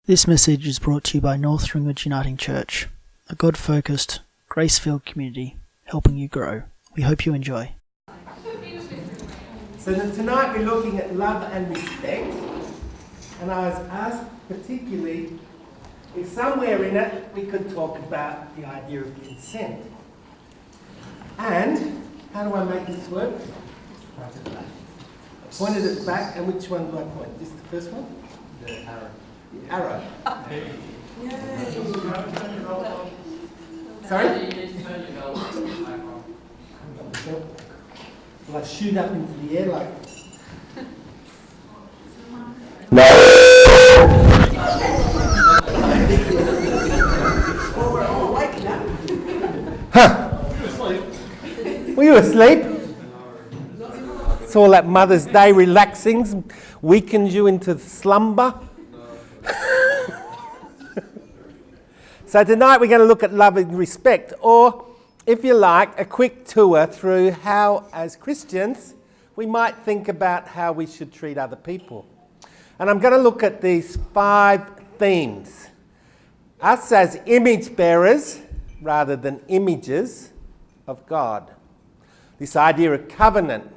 This message is brought to you by North Ringwood Uniting Church, a God-focused, grace-filled community helping you grow. We hope you enjoy. So tonight we're looking at love and respect, and I was asked particularly if somewhere in it we could talk about the idea of consent. And how do I make this work? Right at the back. I pointed at the back, and which one do I point? This the first one? The arrow. The arrow. Yay. Sorry? You need to turn your belt back on. Will I shoot up into the air like... We're all waking up. Huh? Were you asleep? It's all that Mother's Day relaxing weakens you into slumber. So tonight we're going to look at love and respect, or if you like, a quick tour through how, as Christians, we might think about how we should treat other people. And I'm going to look at these 5 themes. Us as image bearers, rather than images of God. This idea of covenant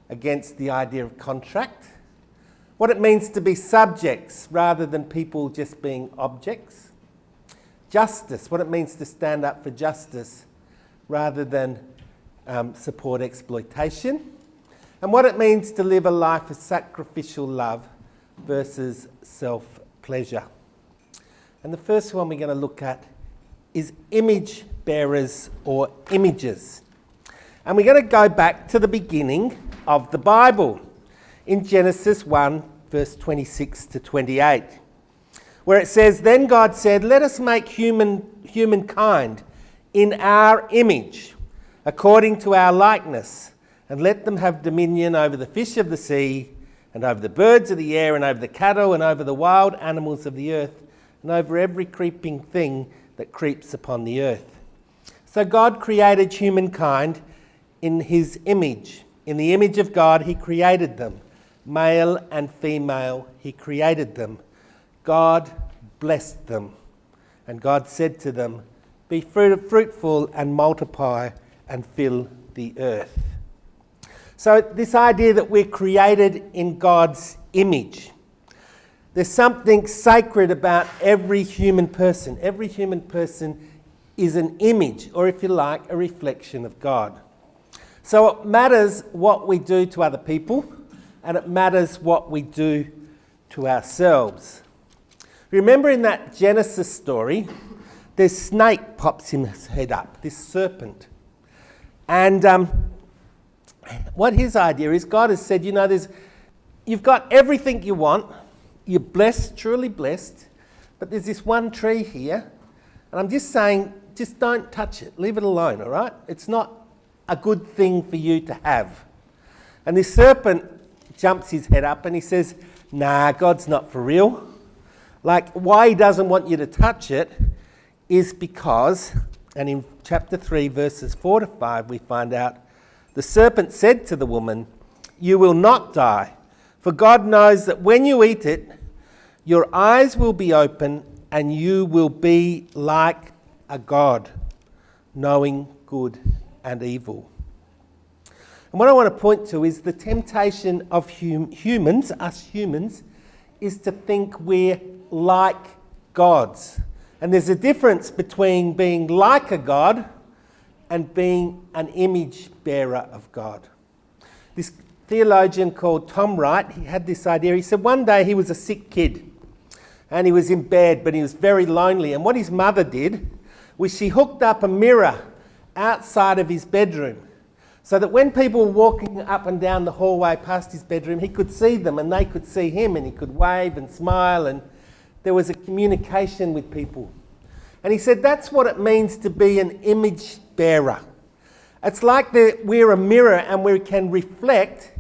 against the idea of contract. What it means to be subjects, rather than people just being objects. Justice, what it means to stand up for justice rather than support exploitation. And what it means to live a life of sacrificial love versus self-pleasure. And the first one we're going to look at is image bearers or images. And we're going to go back to the beginning of the Bible in Genesis 1 verse 26 to 28. Where it says, "Then God said, let us make humankind in our image, according to our likeness, and let them have dominion over the fish of the sea, and over the birds of the air, and over the cattle, and over the wild animals of the earth, and over every creeping thing that creeps upon the earth." So God created humankind in his image. In the image of God, he created them. Male and female, he created them. God blessed them, and God said to them, "Be fruitful and multiply and fill the earth." So this idea that we're created in God's image. There's something sacred about every human person. Every human person is an image, or if you like, a reflection of God. So it matters what we do to other people, and it matters what we do to ourselves. Remember in that Genesis story, this snake pops his head up, this serpent. And what his idea is, God has said, you've got everything you want, you're blessed, truly blessed, but there's this one tree here, and I'm just saying, just don't touch it, leave it alone, all right? It's not a good thing for you to have. And this serpent jumps his head up and he says, nah, God's not for real. Like, why he doesn't want you to touch it is because, and in chapter 3, verses 4 to 5, we find out, the serpent said to the woman, "You will not die, for God knows that when you eat it, your eyes will be open and you will be like a God, knowing good and evil." And what I want to point to is the temptation of humans, us humans, is to think we're like gods. And there's a difference between being like a god and being an image bearer of God. This theologian called Tom Wright, he had this idea. He said one day he was a sick kid and he was in bed, but he was very lonely. And what his mother did was she hooked up a mirror outside of his bedroom so that when people were walking up and down the hallway past his bedroom, he could see them and they could see him, and he could wave and smile, and there was a communication with people. And he said that's what it means to be an image bearer. It's like we're a mirror and we can reflect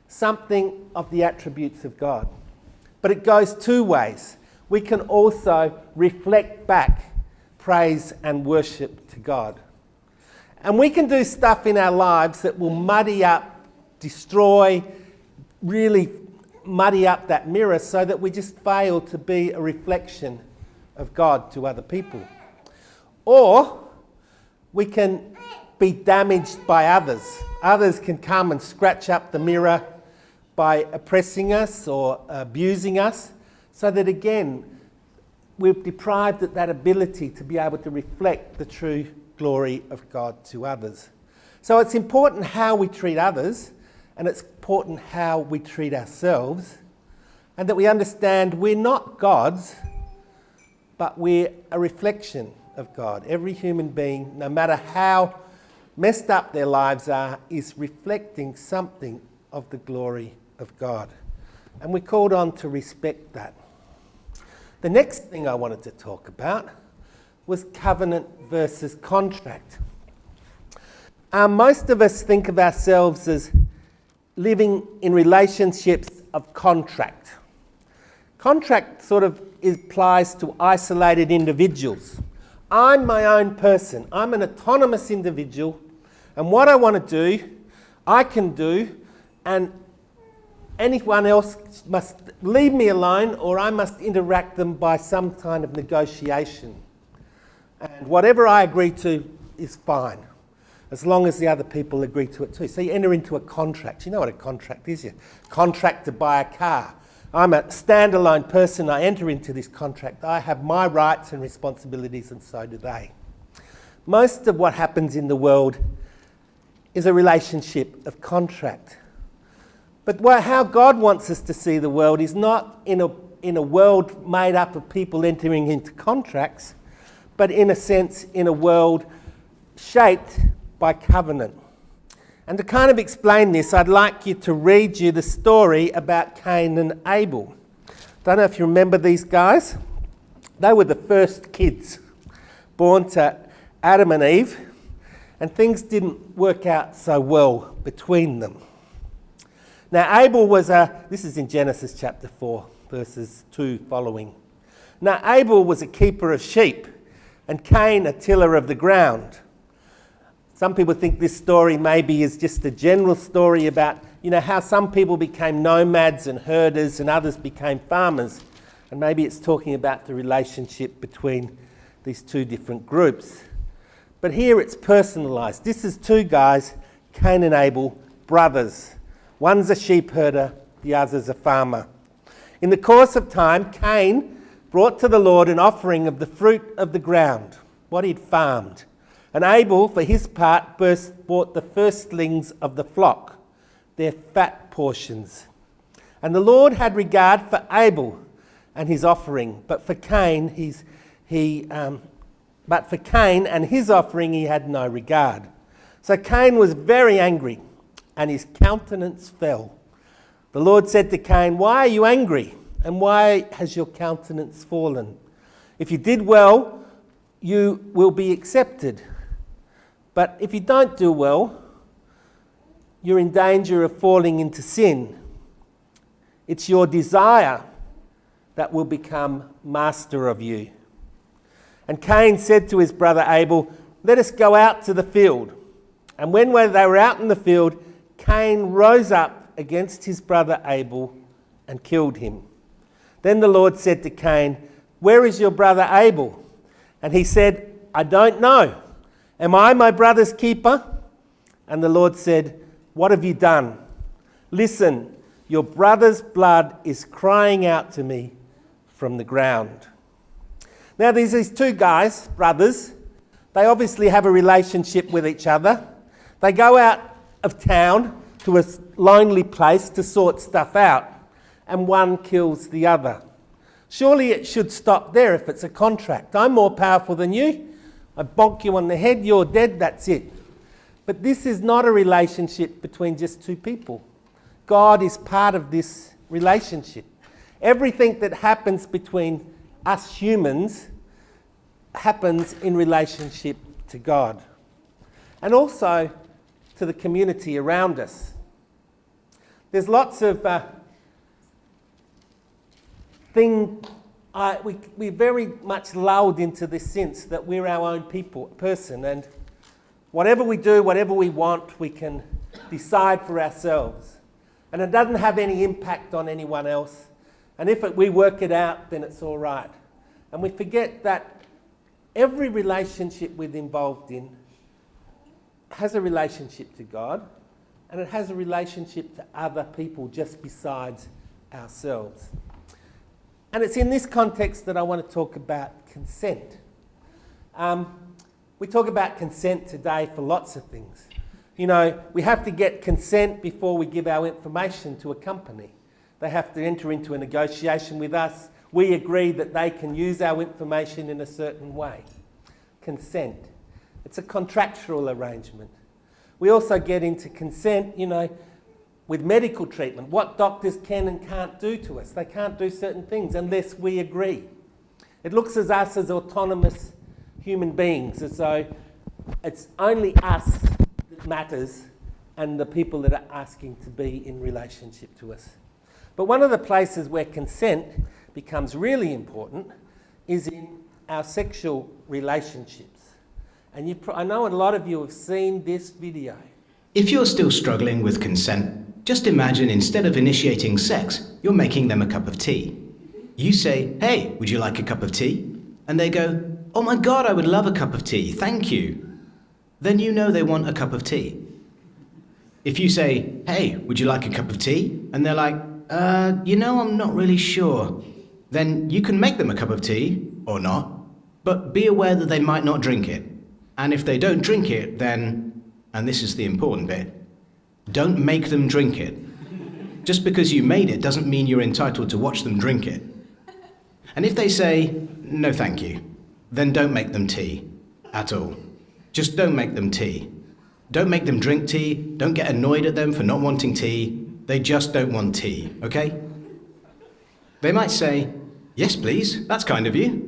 something of the attributes of God. But it goes 2 ways. We can also reflect back praise and worship to God. And we can do stuff in our lives that will muddy up, destroy, really muddy up that mirror so that we just fail to be a reflection of God to other people. Or we can be damaged by others. Others can come and scratch up the mirror by oppressing us or abusing us, so that again, we're deprived of that ability to be able to reflect the true glory of God to others. So it's important how we treat others, and it's important how we treat ourselves, and that we understand we're not gods, but we're a reflection of God. Every human being, no matter how messed up their lives are, is reflecting something of the glory of God. And we're called on to respect that. The next thing I wanted to talk about was covenant versus contract. Most of us think of ourselves as living in relationships of contract. Contract sort of applies to isolated individuals. I'm my own person. I'm an autonomous individual, and what I want to do, I can do, and anyone else must leave me alone, or I must interact them by some kind of negotiation. And whatever I agree to is fine, as long as the other people agree to it too. So you enter into a contract. You know what a contract is, you contract to buy a car. I'm a standalone person. I enter into this contract. I have my rights and responsibilities, and so do they. Most of what happens in the world is a relationship of contract. But how God wants us to see the world is not in a world made up of people entering into contracts, but in a sense in a world shaped by covenant. And to kind of explain this, I'd like to read you the story about Cain and Abel. Don't know if you remember these guys. They were the first kids born to Adam and Eve, and things didn't work out so well between them. Now Abel was this is in Genesis chapter 4, verses 2 following. Now Abel was a keeper of sheep, and Cain a tiller of the ground. Some people think this story maybe is just a general story about, how some people became nomads and herders and others became farmers. And maybe it's talking about the relationship between these two different groups. But here it's personalised. This is two guys, Cain and Abel, brothers. One's a sheep herder, the other's a farmer. In the course of time, Cain brought to the Lord an offering of the fruit of the ground, what he'd farmed. And Abel, for his part, brought the firstlings of the flock, their fat portions. And the Lord had regard for Abel and his offering, but for Cain and his offering he had no regard. So Cain was very angry, and his countenance fell. The Lord said to Cain, "Why are you angry? And why has your countenance fallen? If you did well, you will be accepted. But if you don't do well, you're in danger of falling into sin. It's your desire that will become master of you." And Cain said to his brother Abel, "Let us go out to the field." And when they were out in the field, Cain rose up against his brother Abel and killed him. Then the Lord said to Cain, "Where is your brother Abel?" And he said, "I don't know. Am I my brother's keeper?" And the Lord said, "What have you done? Listen, your brother's blood is crying out to me from the ground." Now there's these two guys, brothers. They obviously have a relationship with each other. They go out of town to a lonely place to sort stuff out, and one kills the other. Surely it should stop there if it's a contract. I'm more powerful than you. I bonk you on the head, you're dead, that's it. But this is not a relationship between just two people. God is part of this relationship. Everything that happens between us humans happens in relationship to God, and also to the community around us. There's lots of we're very much lulled into this sense that we're our own person, and whatever we do, whatever we want, we can decide for ourselves. and it doesn't have any impact on anyone else. And if we work it out, then it's all right. And we forget that every relationship we're involved in has a relationship to God, and it has a relationship to other people just besides ourselves. And it's in this context that I want to talk about consent. We talk about consent today for lots of things. You know, we have to get consent before we give our information to a company. They have to enter into a negotiation with us. We agree that they can use our information in a certain way. Consent. It's a contractual arrangement. We also get into consent, you know, with medical treatment. What doctors can and can't do to us. They can't do certain things unless we agree. It looks at us as autonomous human beings, as though it's only us that matters and the people that are asking to be in relationship to us. But one of the places where consent becomes really important is in our sexual relationships. And I know a lot of you have seen this video. If you're still struggling with consent, just imagine instead of initiating sex, you're making them a cup of tea. You say, "Hey, would you like a cup of tea?" And they go, "Oh my God, I would love a cup of tea, thank you." Then you know they want a cup of tea. If you say, "Hey, would you like a cup of tea?" And they're like, I'm not really sure. Then you can make them a cup of tea, or not, but be aware that they might not drink it. And if they don't drink it, then, and this is the important bit, don't make them drink it. Just because you made it doesn't mean you're entitled to watch them drink it. And if they say, "No thank you," then don't make them tea at all. Just don't make them tea. Don't make them drink tea. Don't get annoyed at them for not wanting tea. They just don't want tea, okay? They might say, "Yes, please, that's kind of you."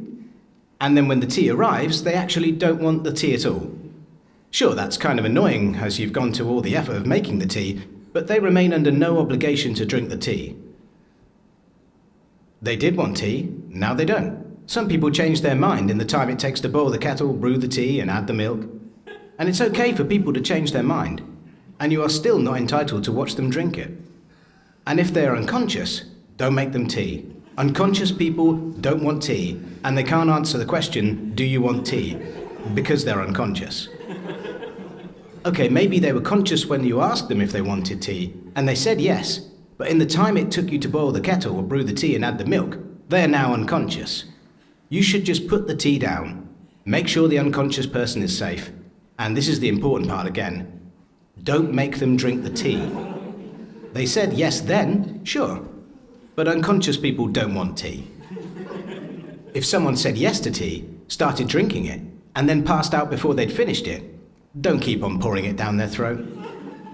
And then when the tea arrives, they actually don't want the tea at all. Sure, that's kind of annoying as you've gone to all the effort of making the tea, but they remain under no obligation to drink the tea. They did want tea, now they don't. Some people change their mind in the time it takes to boil the kettle, brew the tea, and add the milk. And it's okay for people to change their mind, and you are still not entitled to watch them drink it. And if they are unconscious, don't make them tea. Unconscious people don't want tea, and they can't answer the question, "Do you want tea?" because they're unconscious. Okay, maybe they were conscious when you asked them if they wanted tea, and they said yes, but in the time it took you to boil the kettle or brew the tea and add the milk, they are now unconscious. You should just put the tea down, make sure the unconscious person is safe, and this is the important part again, don't make them drink the tea. They said yes then, sure, but unconscious people don't want tea. If someone said yes to tea, started drinking it, and then passed out before they'd finished it, don't keep on pouring it down their throat.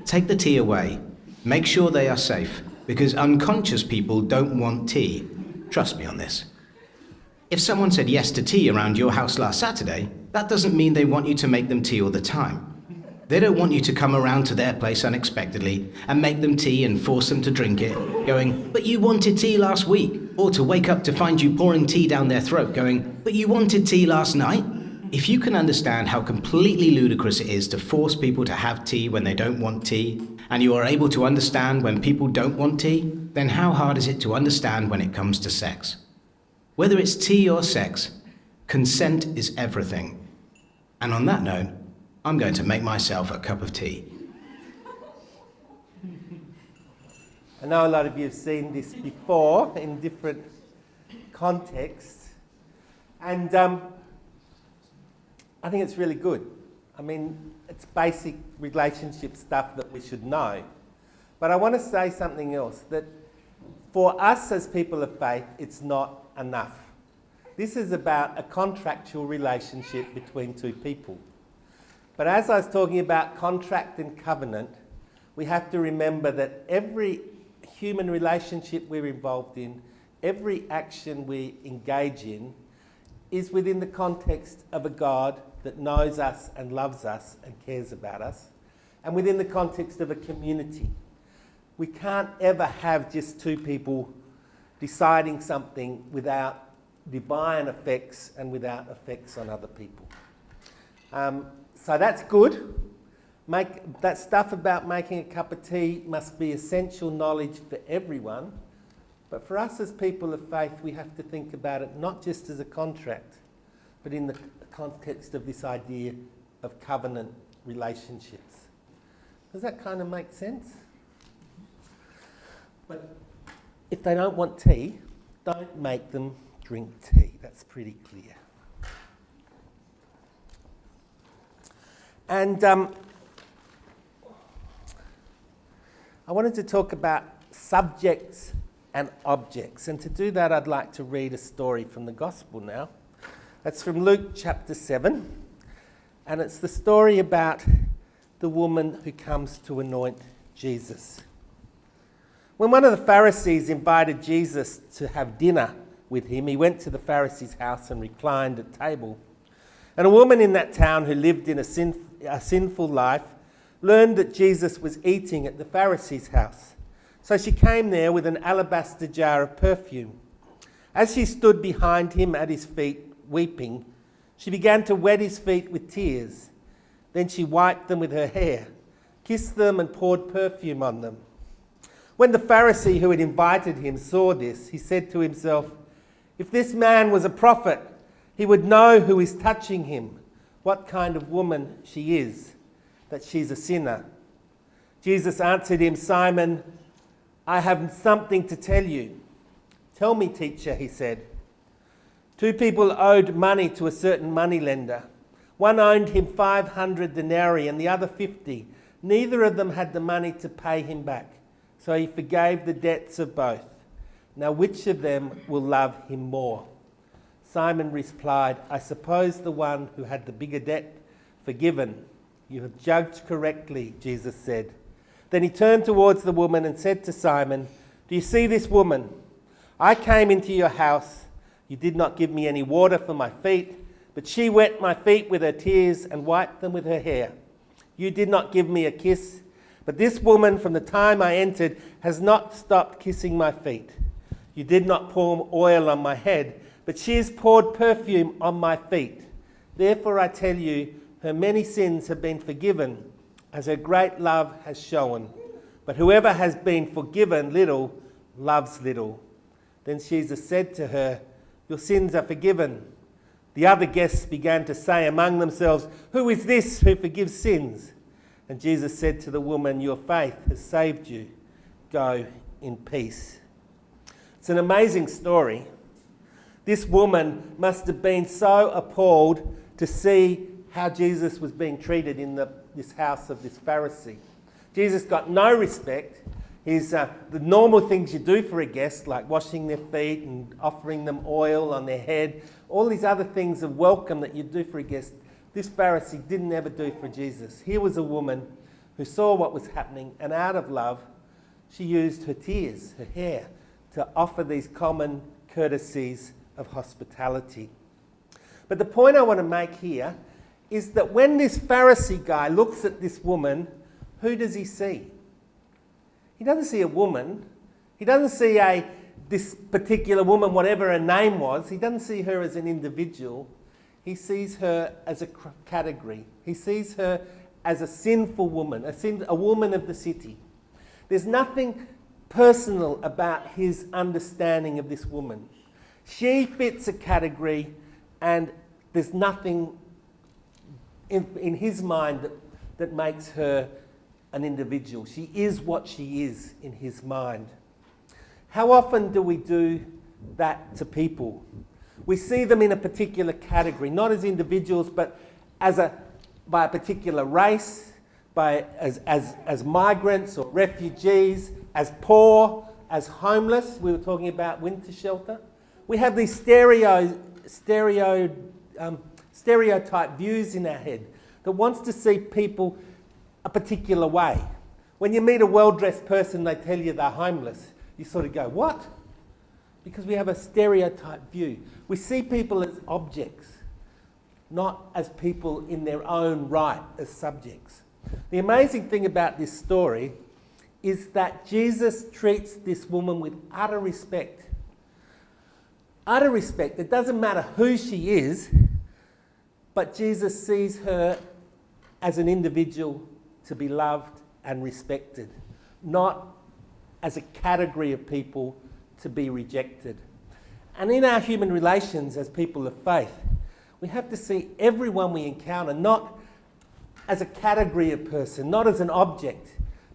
Take the tea away. Make sure they are safe, because unconscious people don't want tea. Trust me on this. If someone said yes to tea around your house last Saturday, that doesn't mean they want you to make them tea all the time. They don't want you to come around to their place unexpectedly and make them tea and force them to drink it, going, "But you wanted tea last week," or to wake up to find you pouring tea down their throat, going, "But you wanted tea last night." If you can understand how completely ludicrous it is to force people to have tea when they don't want tea, and you are able to understand when people don't want tea, then how hard is it to understand when it comes to sex? Whether it's tea or sex, consent is everything. And on that note, I'm going to make myself a cup of tea. I know a lot of you have seen this before in different contexts, and I think it's really good. I mean, it's basic relationship stuff that we should know. But I want to say something else, that for us as people of faith, it's not enough. This is about a contractual relationship between two people. But as I was talking about contract and covenant, we have to remember that every human relationship we're involved in, every action we engage in, is within the context of a God that knows us and loves us and cares about us, and within the context of a community. We can't ever have just two people deciding something without divine effects and without effects on other people. So that's good. that stuff about making a cup of tea must be essential knowledge for everyone. But for us as people of faith, we have to think about it not just as a contract, but in the context of this idea of covenant relationships. Does that kind of make sense? But if they don't want tea, don't make them drink tea. That's pretty clear. And I wanted to talk about subjects and objects. And to do that, I'd like to read a story from the Gospel now. That's from Luke chapter 7. And it's the story about the woman who comes to anoint Jesus. When one of the Pharisees invited Jesus to have dinner with him, he went to the Pharisee's house and reclined at table. And a woman in that town who lived in a sinful life learned that Jesus was eating at the Pharisee's house. So she came there with an alabaster jar of perfume. As she stood behind him at his feet, weeping, she began to wet his feet with tears. Then she wiped them with her hair, kissed them and poured perfume on them. When the Pharisee who had invited him saw this, he said to himself, "If this man was a prophet, he would know who is touching him, what kind of woman she is, that she's a sinner." Jesus answered him, "Simon, I have something to tell you." "Tell me, teacher," he said. Two people owed money to a certain moneylender. One owed him 500 denarii and the other 50. Neither of them had the money to pay him back, so he forgave the debts of both. Now which of them will love him more? Simon replied, "I suppose the one who had the bigger debt forgiven." "You have judged correctly," Jesus said. Then he turned towards the woman and said to Simon, "Do you see this woman? I came into your house. You did not give me any water for my feet, but she wet my feet with her tears and wiped them with her hair. You did not give me a kiss, but this woman from the time I entered has not stopped kissing my feet. You did not pour oil on my head, but she has poured perfume on my feet. Therefore I tell you, her many sins have been forgiven, as her great love has shown. But whoever has been forgiven little loves little." Then Jesus said to her, "Your sins are forgiven." The other guests began to say among themselves, "Who is this who forgives sins?" And Jesus said to the woman, "Your faith has saved you. Go in peace." It's an amazing story. This woman must have been so appalled to see how Jesus was being treated in this house of this Pharisee. Jesus got no respect. The normal things you do for a guest, like washing their feet and offering them oil on their head, all these other things of welcome that you do for a guest, this Pharisee didn't ever do for Jesus. Here was a woman who saw what was happening, and out of love, she used her tears, her hair, to offer these common courtesies of hospitality. But the point I want to make here is that when this Pharisee guy looks at this woman, who does he see? He doesn't see a woman. He doesn't see this particular woman, whatever her name was. He doesn't see her as an individual. He sees her as a category. He sees her as a sinful woman, a woman of the city. There's nothing personal about his understanding of this woman. She fits a category, and there's nothing in his mind that makes her an individual. She is what she is in his mind. How often do we do that to people? We see them in a particular category, not as individuals, but by a particular race, as migrants or refugees, as poor, as homeless. We were talking about winter shelter. We have these stereotype views in our head that wants to see people a particular way. When you meet a well-dressed person, they tell you they're homeless. You sort of go, what? Because we have a stereotype view. We see people as objects, not as people in their own right, as subjects. The amazing thing about this story is that Jesus treats this woman with utter respect. Utter respect. It doesn't matter who she is, but Jesus sees her as an individual to be loved and respected, not as a category of people to be rejected. And in our human relations as people of faith, we have to see everyone we encounter not as a category of person, not as an object,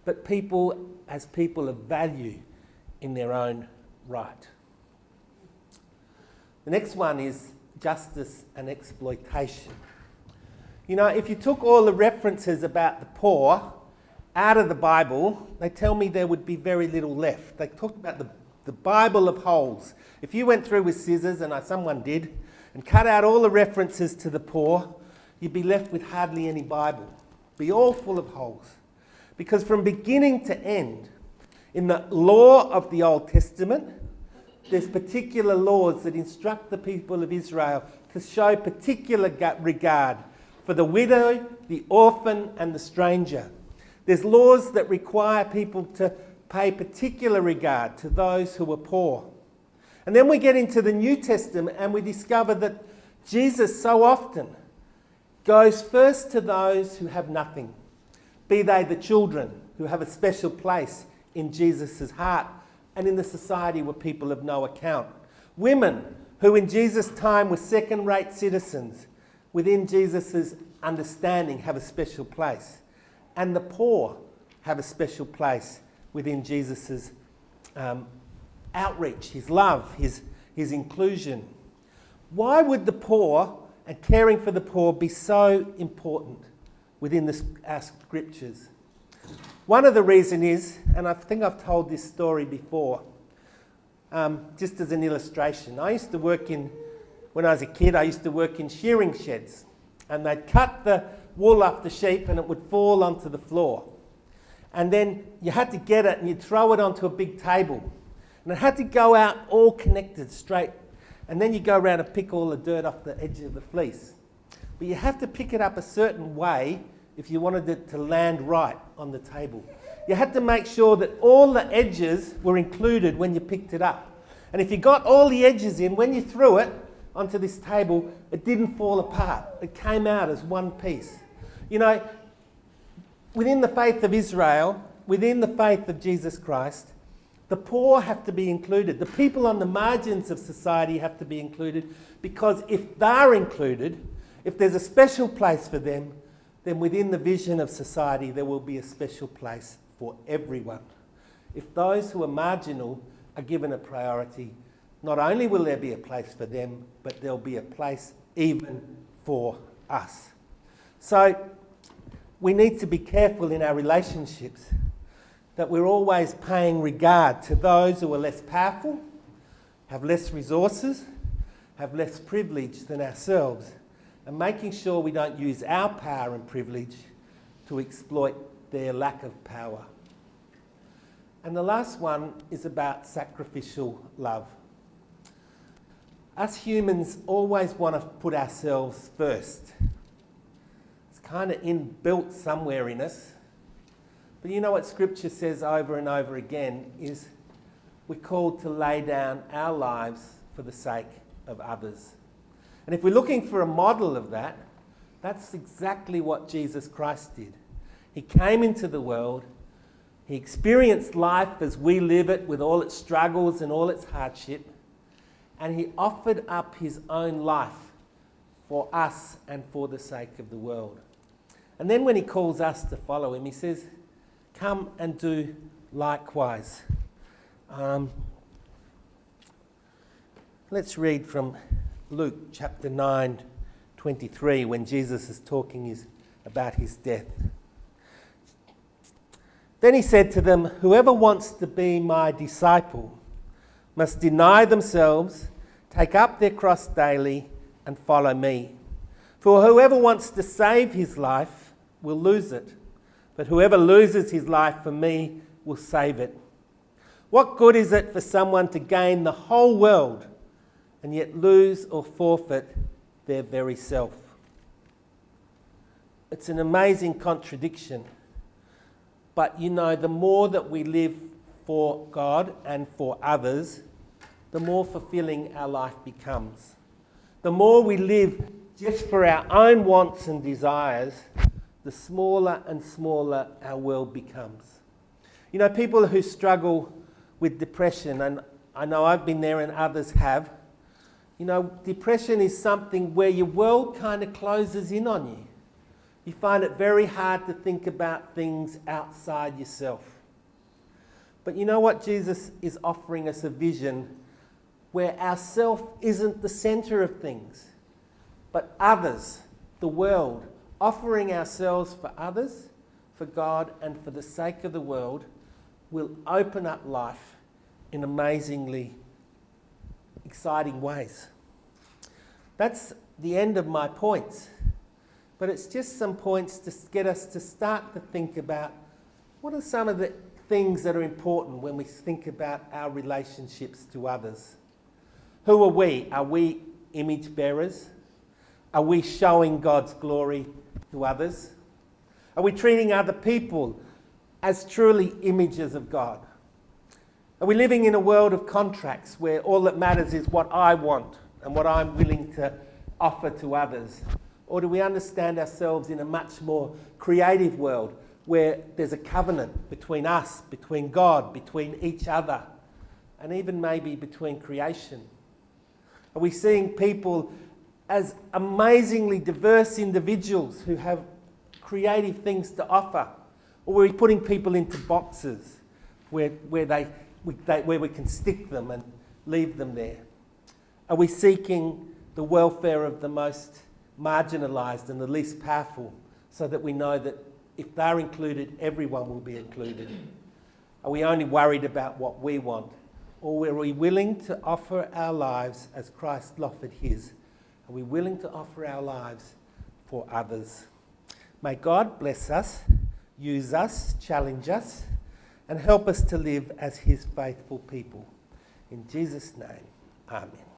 but people as people of value in their own right. The next one is justice and exploitation. You know, if you took all the references about the poor out of the Bible, they tell me there would be very little left. They talked about the Bible of holes. If you went through with scissors, and someone did, and cut out all the references to the poor, you'd be left with hardly any Bible. Be all full of holes. Because from beginning to end, in the law of the Old Testament, there's particular laws that instruct the people of Israel to show particular regard for the widow, the orphan, and the stranger. There's laws that require people to pay particular regard to those who are poor. And then we get into the New Testament and we discover that Jesus so often goes first to those who have nothing, be they the children who have a special place in Jesus' heart and in the society were people of no account. Women who in Jesus' time were second-rate citizens, within Jesus' understanding have a special place. And the poor have a special place within Jesus' outreach, his love, his inclusion. Why would the poor and caring for the poor be so important within our scriptures? One of the reasons is, and I think I've told this story before, just as an illustration. When I was a kid, I used to work in shearing sheds, and they'd cut the wool off the sheep and it would fall onto the floor. And then you had to get it and you'd throw it onto a big table. And it had to go out all connected straight. And then you go around and pick all the dirt off the edge of the fleece. But you have to pick it up a certain way if you wanted it to land right on the table. You had to make sure that all the edges were included when you picked it up. And if you got all the edges in, when you threw it onto this table, it didn't fall apart. It came out as one piece. You know, within the faith of Israel, within the faith of Jesus Christ, the poor have to be included. The people on the margins of society have to be included, because if they're included, if there's a special place for them, then within the vision of society there will be a special place for everyone. If those who are marginal are given a priority, not only will there be a place for them, but there'll be a place even for us. So we need to be careful in our relationships that we're always paying regard to those who are less powerful, have less resources, have less privilege than ourselves, and making sure we don't use our power and privilege to exploit their lack of power. And the last one is about sacrificial love. Us humans always want to put ourselves first. It's kind of inbuilt somewhere in us. But you know what Scripture says over and over again is we're called to lay down our lives for the sake of others. And if we're looking for a model of that, that's exactly what Jesus Christ did. He came into the world, he experienced life as we live it with all its struggles and all its hardship, and he offered up his own life for us and for the sake of the world. And then when he calls us to follow him, he says, come and do likewise. Let's read from Luke chapter 9:23, when Jesus is talking about his death. Then he said to them, whoever wants to be my disciple must deny themselves, take up their cross daily, and follow me. For whoever wants to save his life will lose it, but whoever loses his life for me will save it. What good is it for someone to gain the whole world and yet lose or forfeit their very self? It's an amazing contradiction. But you know, the more that we live for God and for others, the more fulfilling our life becomes. The more we live just for our own wants and desires, the smaller and smaller our world becomes. You know, people who struggle with depression, and I know I've been there and others have, you know, depression is something where your world kind of closes in on you. You find it very hard to think about things outside yourself. But you know what? Jesus is offering us a vision where ourself isn't the centre of things, but others, the world, offering ourselves for others, for God, and for the sake of the world will open up life in amazingly exciting ways. That's the end of my points, but it's just some points to get us to start to think about what are some of the things that are important when we think about our relationships to others. Who are we? Are we image bearers? Are we showing God's glory to others? Are we treating other people as truly images of God? Are we living in a world of contracts where all that matters is what I want and what I'm willing to offer to others? Or do we understand ourselves in a much more creative world where there's a covenant between us, between God, between each other, and even maybe between creation? Are we seeing people as amazingly diverse individuals who have creative things to offer? Or are we putting people into boxes where we can stick them and leave them there? Are we seeking the welfare of the most marginalised and the least powerful so that we know that if they're included, everyone will be included? Are we only worried about what we want? Or are we willing to offer our lives as Christ offered his? Are we willing to offer our lives for others? May God bless us, use us, challenge us, and help us to live as his faithful people. In Jesus' name, amen.